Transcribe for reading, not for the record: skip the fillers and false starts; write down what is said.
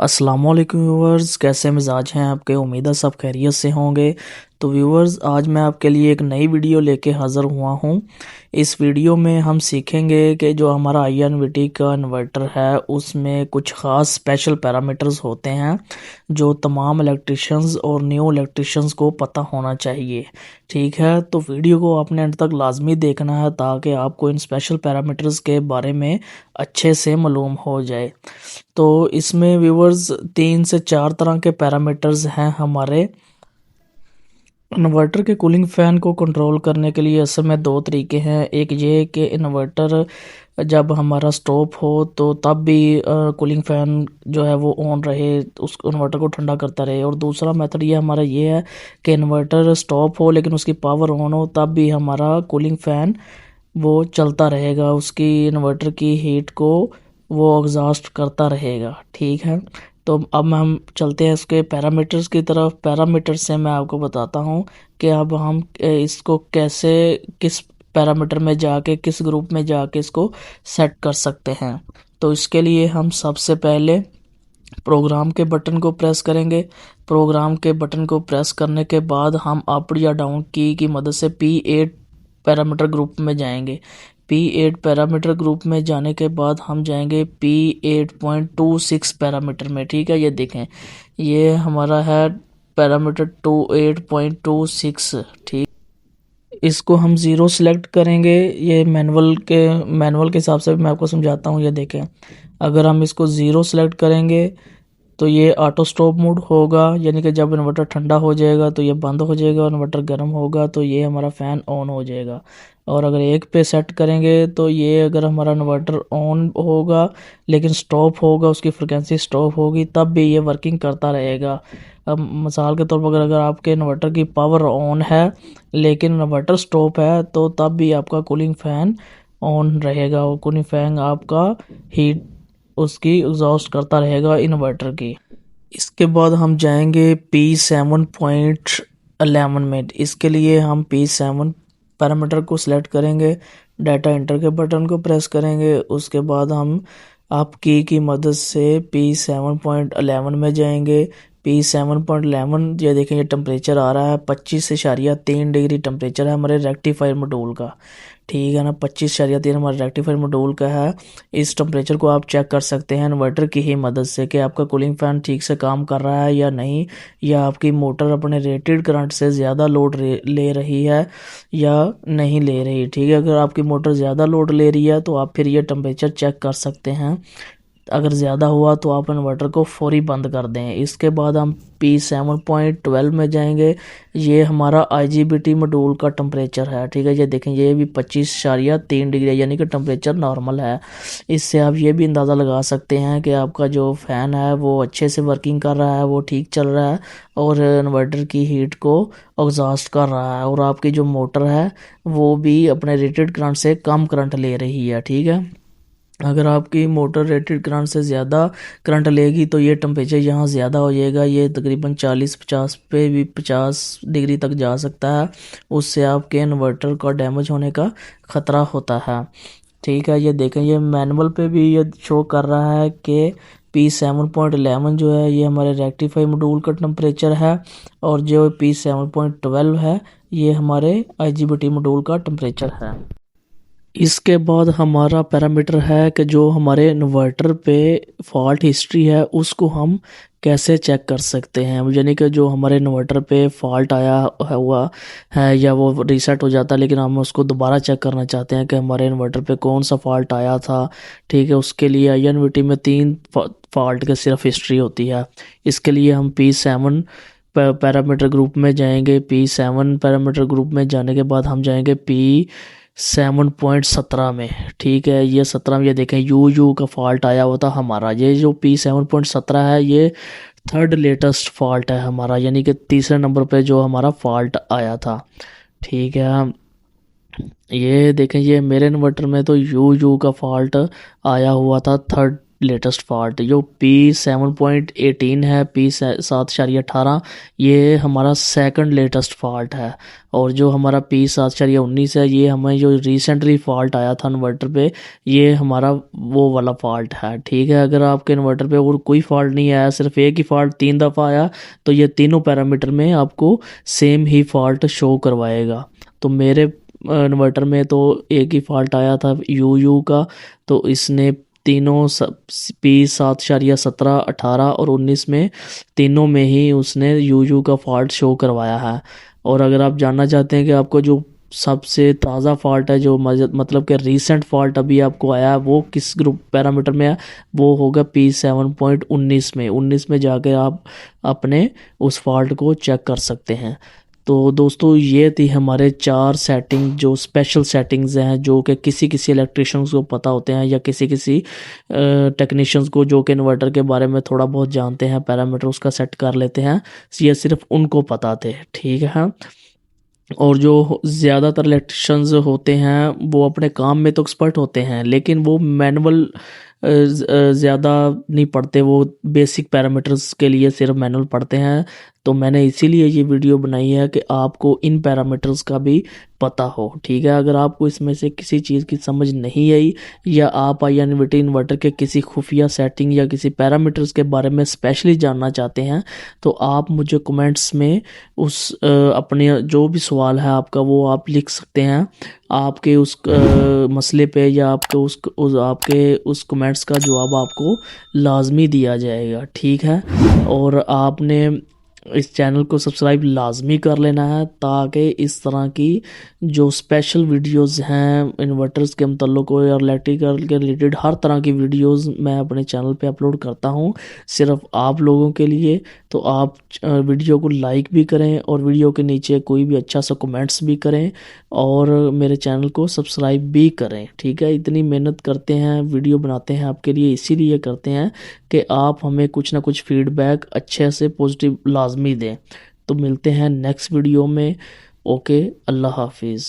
अस्सलाम वालेकुम व्यूवर्स, कैसे मिजाज हैं आपके। उम्मीद है सब खैरियत से होंगे। तो व्यूवर्स, आज मैं आपके लिए एक नई वीडियो लेके हाज़िर हुआ हूं। इस वीडियो में हम सीखेंगे कि जो हमारा INVT का इन्वर्टर है उसमें कुछ ख़ास स्पेशल पैरामीटर्स होते हैं जो तमाम इलेक्ट्रिशियंस और न्यू इलेक्ट्रिशियंस को पता होना चाहिए। ठीक है, तो वीडियो को आपने अंत तक लाजमी देखना है ताकि आपको इन स्पेशल पैरामीटर्स के बारे में अच्छे से मालूम हो जाए। तो इसमें व्यूवर्स 3 से 4 तरह के पैरामीटर्स हैं हमारे इन्वर्टर के। कूलिंग फ़ैन को कंट्रोल करने के लिए असल में दो तरीके हैं। एक ये कि इन्वर्टर जब हमारा स्टॉप हो तो तब भी कूलिंग फ़ैन जो है वो ऑन रहे, उस इन्वर्टर को ठंडा करता रहे। और दूसरा मेथड ये हमारा ये है कि इन्वर्टर स्टॉप हो लेकिन उसकी पावर ऑन हो, तब भी हमारा कूलिंग फ़ैन वो चलता रहेगा, उसकी इन्वर्टर की हीट को वो एग्जॉस्ट करता रहेगा। ठीक है, तो अब हम चलते हैं इसके पैरामीटर्स की तरफ। पैरामीटर से मैं आपको बताता हूँ कि अब हम इसको कैसे, किस पैरामीटर में जाके, किस ग्रुप में जाके इसको सेट कर सकते हैं। तो इसके लिए हम सबसे पहले प्रोग्राम के बटन को प्रेस करेंगे। प्रोग्राम के बटन को प्रेस करने के बाद हम अप या डाउन की मदद से P8 पैरामीटर ग्रुप में जाएंगे। P8 पैरामीटर ग्रुप में जाने के बाद हम जाएंगे P8.26 पैरामीटर में। ठीक है, ये देखें, ये हमारा है पैरामीटर 28.26। ठीक, इसको हम ज़ीरो सिलेक्ट करेंगे। ये मैनुअल के हिसाब से मैं आपको समझाता हूँ। ये देखें, अगर हम इसको ज़ीरो सिलेक्ट करेंगे तो ये ऑटो स्टॉप मोड होगा, यानी कि जब इन्वर्टर ठंडा हो जाएगा तो ये बंद हो जाएगा, इन्वर्टर गर्म होगा तो ये हमारा फ़ैन ऑन हो जाएगा। और अगर एक पे सेट करेंगे तो ये, अगर हमारा इन्वर्टर ऑन होगा लेकिन स्टॉप होगा, उसकी फ्रिक्वेंसी स्टॉप होगी, तब भी ये वर्किंग करता रहेगा। अब मिसाल के तौर पर अगर आपके इन्वर्टर की पावर ऑन है लेकिन इन्वर्टर स्टॉप है तो तब भी आपका कूलिंग फ़ैन ऑन रहेगा और कूलिंग फ़ैन आपका हीट उसकी एग्जॉस्ट करता रहेगा इन्वर्टर की। इसके बाद हम जाएंगे P7.11 में। इसके लिए हम P7 पैरामीटर को सिलेक्ट करेंगे, डाटा एंटर के बटन को प्रेस करेंगे। उसके बाद हम आप की मदद से P7.11 में जाएंगे। P7.11, ये देखें, ये टेम्परेचर आ रहा है 25.3 डिग्री टेम्परेचर है हमारे रेक्टिफायर मॉड्यूल का। ठीक है ना, 25.3 हमारे रेक्टिफायर मॉड्यूल का है। इस टेम्परेचर को आप चेक कर सकते हैं इन्वर्टर की ही मदद से कि आपका कूलिंग फ़ैन ठीक से काम कर रहा है या नहीं, या आपकी मोटर अपने रेटेड करंट से ज़्यादा लोड ले रही है या नहीं ले रही। ठीक है, अगर आपकी मोटर ज़्यादा लोड ले रही है तो आप फिर ये टेम्परेचर चेक कर सकते हैं। अगर ज़्यादा हुआ तो आप इन्वर्टर को फौरी बंद कर दें। इसके बाद हम P7.12 में जाएंगे। ये हमारा IGBT मॉड्यूल का टेम्परेचर है। ठीक है, ये देखें, ये भी 25.3 डिग्री यानी कि टेम्परेचर नॉर्मल है। इससे आप ये भी अंदाज़ा लगा सकते हैं कि आपका जो फ़ैन है वो अच्छे से वर्किंग कर रहा है, वो ठीक चल रहा है और इन्वर्टर की हीट को एग्जॉस्ट कर रहा है, और आपकी जो मोटर है वो भी अपने रेटेड करंट से कम करंट ले रही है। ठीक है, अगर आपकी मोटर रेटेड करंट से ज़्यादा करंट लेगी तो ये टेम्परेचर यहाँ ज़्यादा हो जाएगा। ये तकरीबन 40-50 पे भी 50 डिग्री तक जा सकता है। उससे आपके इन्वर्टर का डैमेज होने का ख़तरा होता है। ठीक है, ये देखें, ये मैनुअल पे भी ये शो कर रहा है कि P7.11 जो है ये हमारे रेक्टिफाई मॉड्यूल का टेम्परेचर है, और जो P7.12 है ये हमारे IGBT मॉड्यूल का टेम्परेचर है। इसके बाद हमारा पैरामीटर है कि जो हमारे इन्वर्टर पे फॉल्ट हिस्ट्री है उसको हम कैसे चेक कर सकते हैं। यानी कि जो हमारे इन्वर्टर पे फॉल्ट आया हुआ है या वो रीसेट हो जाता है लेकिन हम उसको दोबारा चेक करना चाहते हैं कि हमारे इन्वर्टर पे कौन सा फॉल्ट आया था। ठीक है, उसके लिए INVT में 3 फॉल्ट की सिर्फ हिस्ट्री होती है। इसके लिए हम P7 पैरामीटर ग्रुप में जाएंगे। P7 पैरामीटर ग्रुप में जाने के बाद हम जाएंगे P7.17 में। ठीक है, ये 17 में ये देखें, यू का फॉल्ट आया हुआ था हमारा। ये जो P7.17 है ये थर्ड लेटेस्ट फॉल्ट है हमारा, यानी कि तीसरे नंबर पे जो हमारा फॉल्ट आया था। ठीक है, ये देखें, ये मेरे इन्वर्टर में तो यू का फॉल्ट आया हुआ था थर्ड लेटेस्ट फॉल्ट जो P7.18 है, P7.18 ये हमारा सेकंड लेटेस्ट फॉल्ट है। और जो हमारा P7.19 है ये हमें जो रिसेंटली फॉल्ट आया था इन्वर्टर पे, ये हमारा वो वाला फॉल्ट है। ठीक है, अगर आपके इन्वर्टर पे और कोई फॉल्ट नहीं आया, सिर्फ एक ही फॉल्ट 3 दफ़ा आया, तो ये तीनों पैरामीटर में आपको सेम ही फॉल्ट शो करवाएगा। तो मेरे इन्वर्टर में तो एक ही फॉल्ट आया था यू का, तो इसने तीनों P7.17, 18 और 19 में तीनों में ही उसने यू का फॉल्ट शो करवाया है। और अगर आप जानना चाहते हैं कि आपको जो सबसे ताज़ा फॉल्ट है, जो मतलब कि रीसेंट फॉल्ट अभी आपको आया है, वो किस ग्रुप पैरामीटर में है, वो होगा P7.19 में। 19 में जाकर आप अपने उस फॉल्ट को चेक कर सकते हैं। तो दोस्तों ये थी हमारे 4 सेटिंग, जो स्पेशल सेटिंग्स हैं, जो कि किसी किसी इलेक्ट्रिशियंस को पता होते हैं या किसी किसी टेक्नीशियंस को जो कि इन्वर्टर के बारे में थोड़ा बहुत जानते हैं, पैरामीटर उसका सेट कर लेते हैं, ये सिर्फ उनको पता थे। ठीक है, और जो ज़्यादातर इलेक्ट्रिशियंस होते हैं वो अपने काम में तो एक्सपर्ट होते हैं, लेकिन वो मैनुअल ज़्यादा नहीं पढ़ते, वो बेसिक पैरामीटर्स के लिए सिर्फ मैनुअल पढ़ते हैं। तो मैंने इसीलिए ये वीडियो बनाई है कि आपको इन पैरामीटर्स का भी पता हो। ठीक है, अगर आपको इसमें से किसी चीज़ की समझ नहीं आई, या आप INVT इन्वर्टर के किसी खुफिया सेटिंग या किसी पैरामीटर्स के बारे में स्पेशली जानना चाहते हैं, तो आप मुझे कमेंट्स में उस अपने जो भी सवाल है आपका वो आप लिख सकते हैं। आपके उस मसले पे या आपके उस कमेंट्स का जवाब आपको लाजमी दिया जाएगा। ठीक है, और आपने इस चैनल को सब्सक्राइब लाजमी कर लेना है, ताकि इस तरह की जो स्पेशल वीडियोस हैं इन्वर्टर्स के मतलब को या इलेक्ट्रिकल के रिलेटेड हर तरह की वीडियोस मैं अपने चैनल पे अपलोड करता हूं, सिर्फ आप लोगों के लिए। तो आप वीडियो को लाइक भी करें और वीडियो के नीचे कोई भी अच्छा सा कमेंट्स भी करें, और मेरे चैनल को सब्सक्राइब भी करें। ठीक है, इतनी मेहनत करते हैं, वीडियो बनाते हैं आपके लिए, इसीलिए करते हैं कि आप हमें कुछ ना कुछ फीडबैक अच्छे से पॉजिटिव लाजमी दें। तो मिलते हैं नेक्स्ट वीडियो में। ओके, अल्लाह हाफिज़।